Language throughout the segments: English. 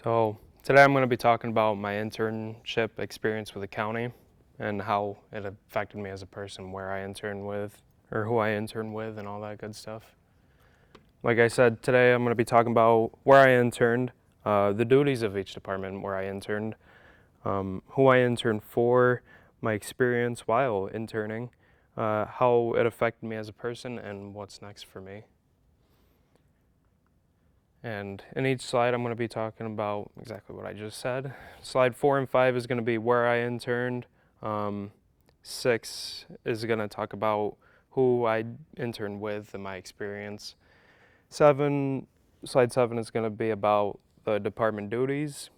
So today I'm going to be talking about my internship experience with the county and how it affected me as a person, where I interned with, or who I interned with, and all that good stuff. Like I said, today I'm going to be talking about where I interned, the duties of each department where I interned, who I interned for, my experience while interning, how it affected me as a person, and what's next for me. And in each slide, I'm going to be talking about exactly what I just said. Slide 4 and 5 is going to be where I interned. 6 is going to talk about who I interned with and my experience. Slide 7 is going to be about the department duties.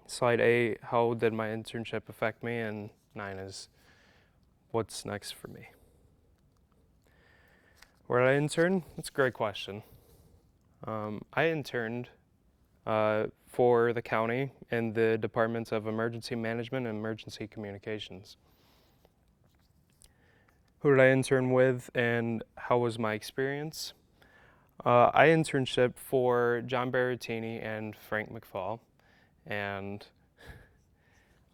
Slide 8, how did my internship affect me? And 9 is what's next for me. Where did I intern? That's a great question. I interned for the county in the departments of emergency management and emergency communications. Who did I intern with and how was my experience? I internship for John Baratini and Frank McFall, and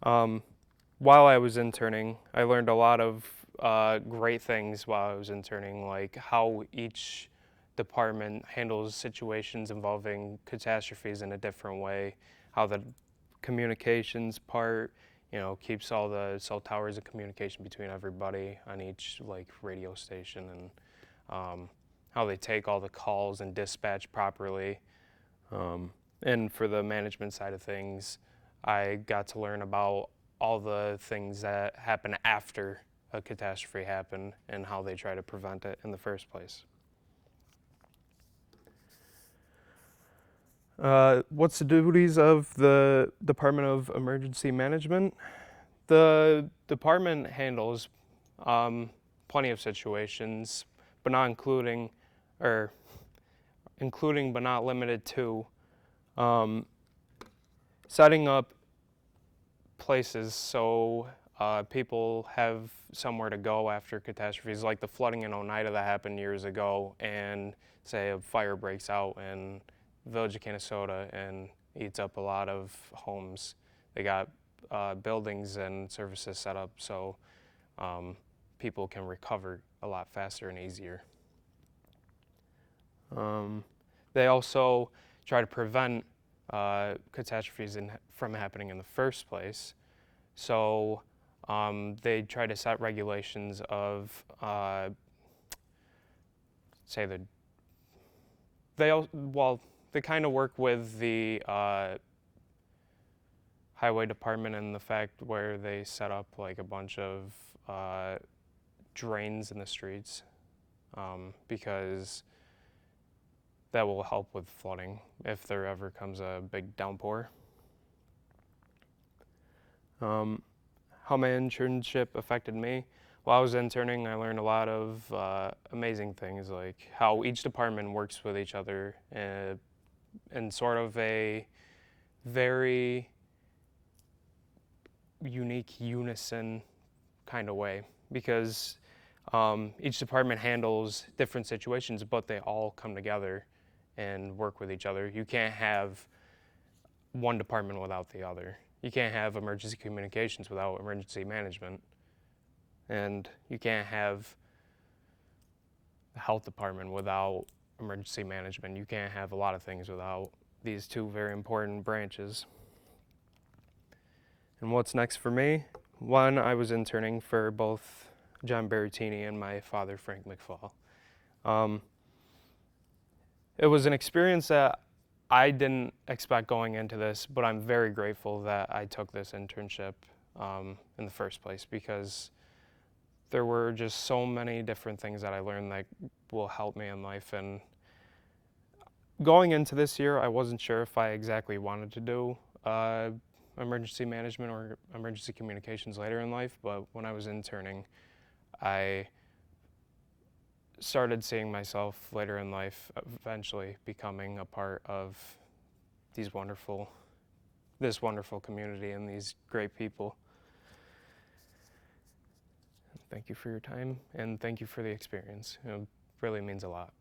while I was interning, I learned a lot of great things while I was interning, like how each department handles situations involving catastrophes in a different way, how the communications part, keeps all the cell towers of communication between everybody on each radio station, and how they take all the calls and dispatch properly. And for the management side of things, I got to learn about all the things that happen after a catastrophe happened and how they try to prevent it in the first place. What's the duties of the Department of Emergency Management? The department handles plenty of situations, but not including but not limited to setting up places so people have somewhere to go after catastrophes, like the flooding in Oneida that happened years ago, and say a fire breaks out in the village of Canastota and eats up a lot of homes. They got buildings and services set up so people can recover a lot faster and easier. They also try to prevent catastrophes from happening in the first place. So they try to set regulations of, they kind of work with the highway department in the fact where they set up like a bunch of drains in the streets, because that will help with flooding if there ever comes a big downpour. How my internship affected me. While I was interning, I learned a lot of amazing things, like how each department works with each other in sort of a very unique unison kind of way, because each department handles different situations, but they all come together and work with each other. You can't have one department without the other. You can't have emergency communications without emergency management. And you can't have the health department without emergency management. You can't have a lot of things without these two very important branches. And what's next for me? One, I was interning for both John Baratini and my father, Frank McFall. It was an experience that I didn't expect going into this, but I'm very grateful that I took this internship in the first place, because there were just so many different things that I learned that will help me in life. And going into this year, I wasn't sure if I exactly wanted to do emergency management or emergency communications later in life, but when I was interning, I started seeing myself later in life eventually becoming a part of this wonderful community and these great people. Thank you for your time, and thank you for the experience. It really means a lot.